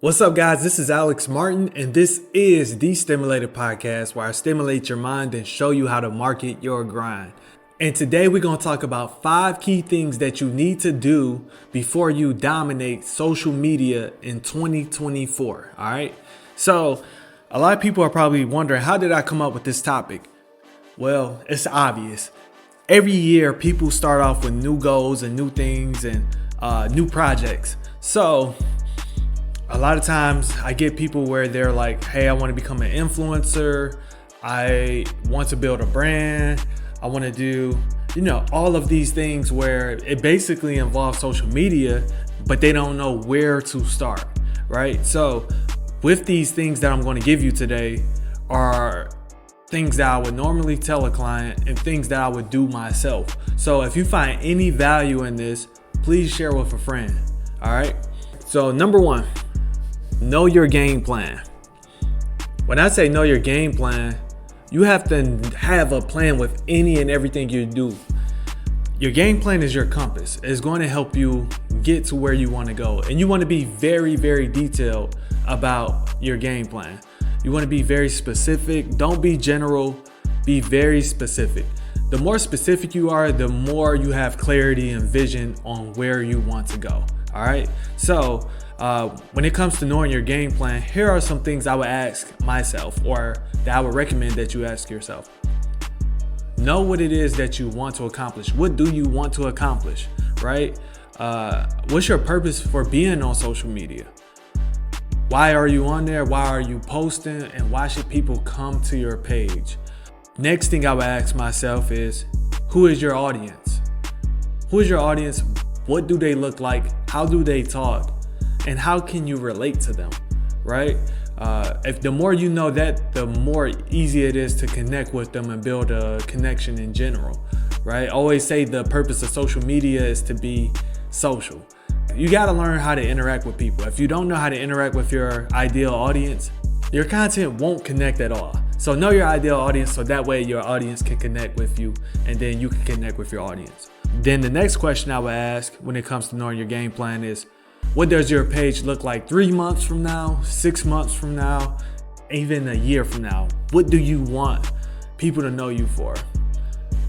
What's up, guys? This is Alex Martin, and this is the Stimulated Podcast, where I stimulate your mind and show you how to market your grind. And today we're going to talk about 5 key things that you need to do before you dominate social media in 2024. All right. So a lot of people are probably wondering, how did I come up with this topic? Well, it's obvious. Every year, people start off with new goals and new things and new projects. So a lot of times I get people where they're like, hey, I want to become an influencer. I want to build a brand. I want to do, all of these things where it basically involves social media, but they don't know where to start, right? So with these things that I'm going to give you today are things that I would normally tell a client and things that I would do myself. So if you find any value in this, please share with a friend. All right. So number 1, know your game plan. When I say know your game plan, you have to have a plan with any and everything you do. Your game plan is your compass. It's going to help you get to where you want to go. And you want to be very, very detailed about your game plan. You want to be very specific. Don't be general. Be very specific. The more specific you are, the more you have clarity and vision on where you want to go. All right. So when it comes to knowing your game plan, here are some things I would ask myself, or that I would recommend that you ask yourself. Know what it is that you want to accomplish. What do you want to accomplish, right? What's your purpose for being on social media? Why are you on there? Why are you posting? And why should people come to your page? Next thing I would ask myself is, who is your audience? Who is your audience? What do they look like? How do they talk? And how can you relate to them, right? If the more you know that, the more easy it is to connect with them and build a connection in general, right? I always say the purpose of social media is to be social. You got to learn how to interact with people. If you don't know how to interact with your ideal audience, your content won't connect at all. So know your ideal audience so that way your audience can connect with you and then you can connect with your audience. Then the next question I would ask when it comes to knowing your game plan is, what does your page look like 3 months from now, 6 months from now, even a year from now? What do you want people to know you for?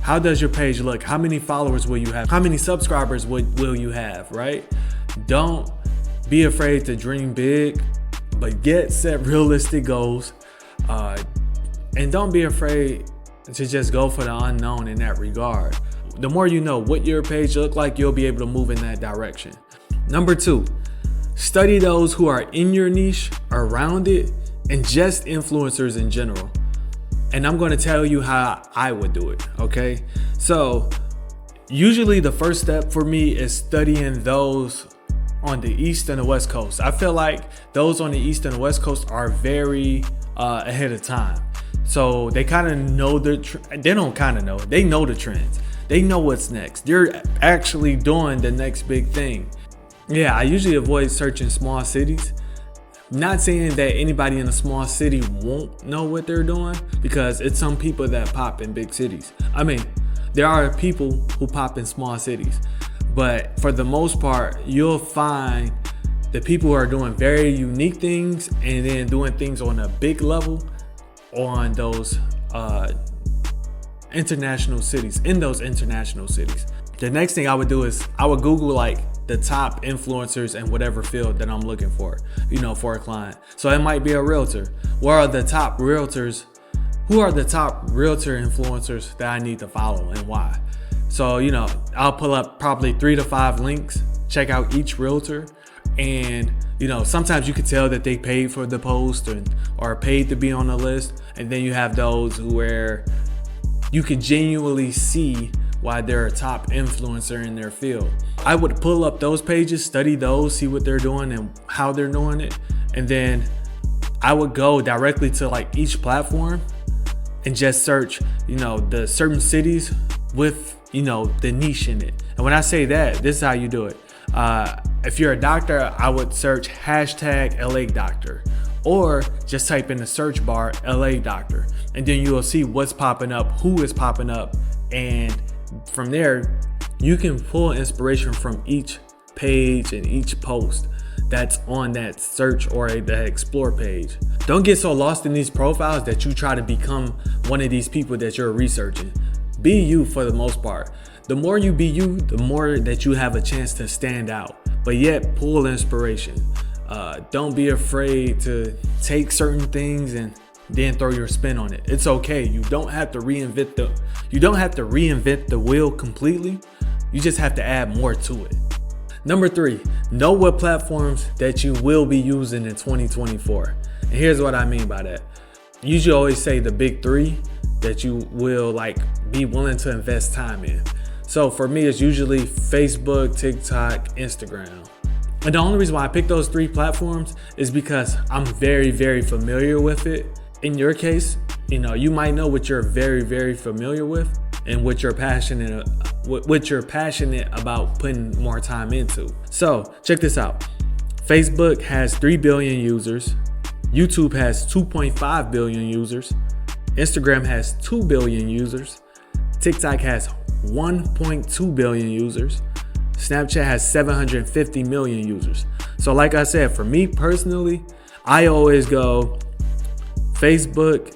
How does your page look? How many followers will you have? How many subscribers will you have, right? Don't be afraid to dream big, but set realistic goals. And don't be afraid to just go for the unknown in that regard. The more you know what your page look like, you'll be able to move in that direction. Number 2, study those who are in your niche, around it, and just influencers in general. And I'm going to tell you how I would do it, okay? So usually the first step for me is studying those on the East and the West Coast. I feel like those on the East and the West Coast are very ahead of time. So they kind of know they don't kind of know, they know the trends. They know what's next. They're actually doing the next big thing. Yeah, I usually avoid searching small cities. Not saying that anybody in a small city won't know what they're doing, because it's some people that pop in big cities. I mean, there are people who pop in small cities, but for the most part, you'll find the people who are doing very unique things and then doing things on a big level on those international cities, in those international cities. The next thing I would do is I would Google the top influencers in whatever field that I'm looking for, for a client. So it might be a realtor. What are the top realtors? Who are the top realtor influencers that I need to follow and why? So, I'll pull up probably 3 to 5 links, check out each realtor. And, sometimes you could tell that they paid for the post or paid to be on the list. And then you have those where you can genuinely see why they're a top influencer in their field. I would pull up those pages, study those, see what they're doing and how they're doing it. And then I would go directly to each platform and just search, the certain cities with, the niche in it. And when I say that, this is how you do it. If you're a doctor, I would search hashtag LA doctor, or just type in the search bar LA doctor. And then you will see what's popping up, who is popping up. And from there, you can pull inspiration from each page and each post that's on that search or that explore page. Don't get so lost in these profiles that you try to become one of these people that you're researching. Be you for the most part. The more you be you, the more that you have a chance to stand out, but yet pull inspiration. Don't be afraid to take certain things and then throw your spin on it. It's okay. You don't have to reinvent the wheel completely. You just have to add more to it. Number 3, know what platforms that you will be using in 2024. And here's what I mean by that. Usually always say the big 3 that you will be willing to invest time in. So for me, it's usually Facebook, TikTok, Instagram. And the only reason why I pick those 3 platforms is because I'm very, very familiar with it. In your case, you might know what you're very, very familiar with and what you're passionate about putting more time into. So check this out. Facebook has 3 billion users. YouTube has 2.5 billion users. Instagram has 2 billion users. TikTok has 1.2 billion users. Snapchat has 750 million users. So like I said, for me personally, I always go Facebook,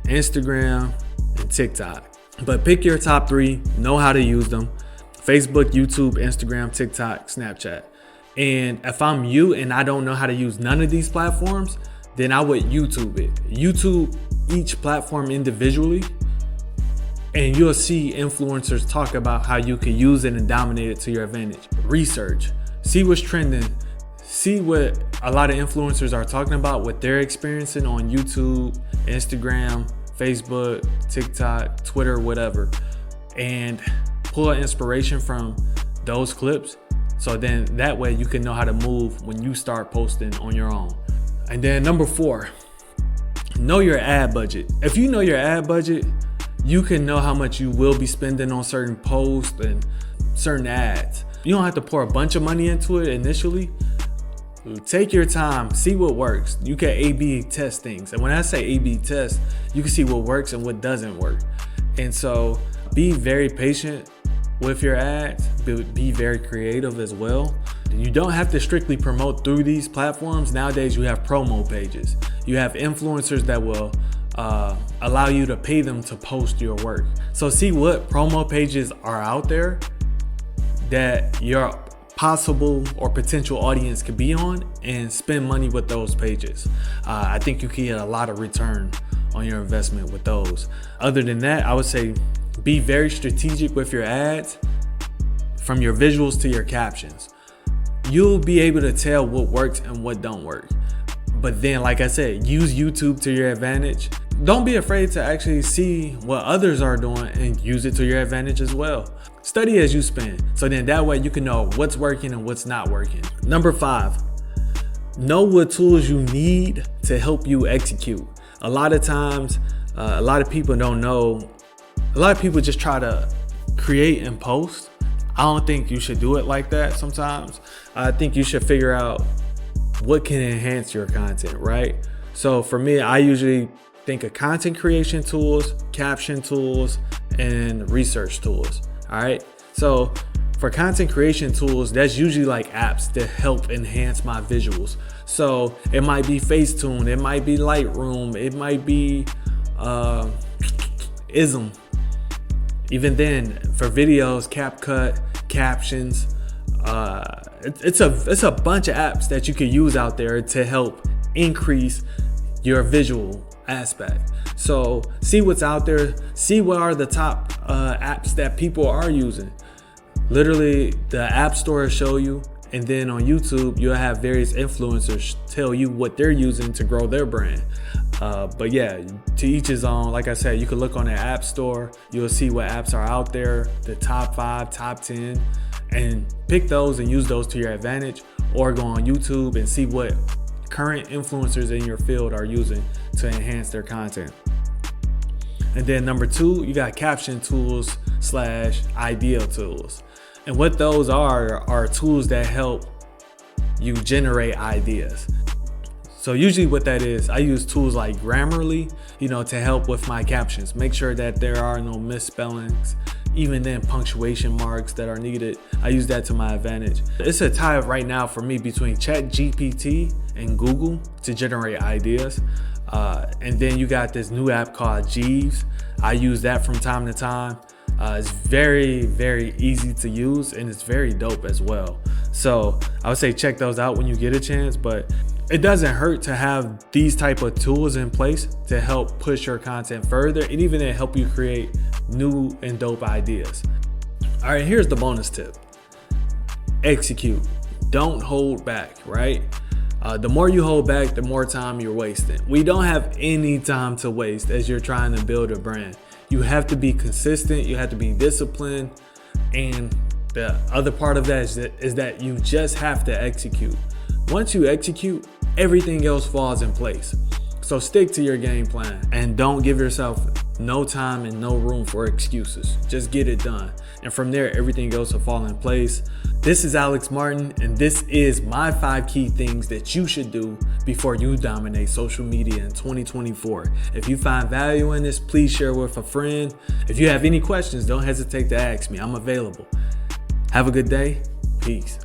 Instagram, and TikTok. But pick your top 3, know how to use them. Facebook, YouTube, Instagram, TikTok, Snapchat. And if I'm you and I don't know how to use none of these platforms, then I would YouTube it. YouTube each platform individually, and you'll see influencers talk about how you can use it and dominate it to your advantage. Research, see what's trending, see what a lot of influencers are talking about, what they're experiencing on YouTube, Instagram, Facebook, TikTok, Twitter, whatever, and pull inspiration from those clips. So then that way you can know how to move when you start posting on your own. And then number 4, know your ad budget. If you know your ad budget, you can know how much you will be spending on certain posts and certain ads. You don't have to pour a bunch of money into it initially. Take your time, see what works. You can A/B test things. And when I say A/B test, you can see what works and what doesn't work. And so be very patient with your ads, be very creative as well. You don't have to strictly promote through these platforms. Nowadays, you have promo pages. You have influencers that will allow you to pay them to post your work. So see what promo pages are out there that your possible or potential audience could be on, and spend money with those pages. I think you can get a lot of return on your investment with those. Other than that, I would say be very strategic with your ads, from your visuals to your captions. You'll be able to tell what works and what don't work. But then, like I said, use YouTube to your advantage. Don't be afraid to actually see what others are doing and use it to your advantage as well. Study as you spend. So then that way you can know what's working and what's not working. Number 5, know what tools you need to help you execute. A lot of times, a lot of people don't know. A lot of people just try to create and post. I don't think you should do it like that sometimes. I think you should figure out what can enhance your content, right? So for me, I usually think of content creation tools, caption tools, and research tools. All right. So for content creation tools, that's usually like apps that help enhance my visuals. So it might be Facetune, it might be Lightroom, it might be Ism. Even then, for videos, CapCut, captions, it's a bunch of apps that you can use out there to help increase your visual aspect. So see what's out there, see what are the top apps that people are using. Literally, the app store will show you, and then on YouTube, you'll have various influencers tell you what they're using to grow their brand. But yeah, to each his own. Like I said, you can look on the app store, you'll see what apps are out there, the top 5, top 10, and pick those and use those to your advantage, or go on YouTube and see what current influencers in your field are using to enhance their content. And then number 2, you got caption tools / idea tools. And what those are tools that help you generate ideas. So usually what that is, I use tools like Grammarly, to help with my captions. Make sure that there are no misspellings, even then punctuation marks that are needed. I use that to my advantage. It's a tie right now for me between ChatGPT and Google to generate ideas. And then you got this new app called Jeeves. I use that from time to time. It's very, very easy to use, and it's very dope as well. So I would say check those out when you get a chance, but it doesn't hurt to have these type of tools in place to help push your content further and even to help you create new and dope ideas. All right, here's the bonus tip. Execute. Don't hold back, right? The more you hold back, the more time you're wasting. We don't have any time to waste as you're trying to build a brand. You have to be consistent, you have to be disciplined, and the other part of that is that you just have to execute. Once you execute, everything else falls in place. So stick to your game plan and don't give yourself no time and no room for excuses. Just get it done. And from there, everything else will fall in place. This is Alex Martin, and this is my 5 key things that you should do before you dominate social media in 2024. If you find value in this, please share with a friend. If you have any questions, don't hesitate to ask me. I'm available. Have a good day. Peace.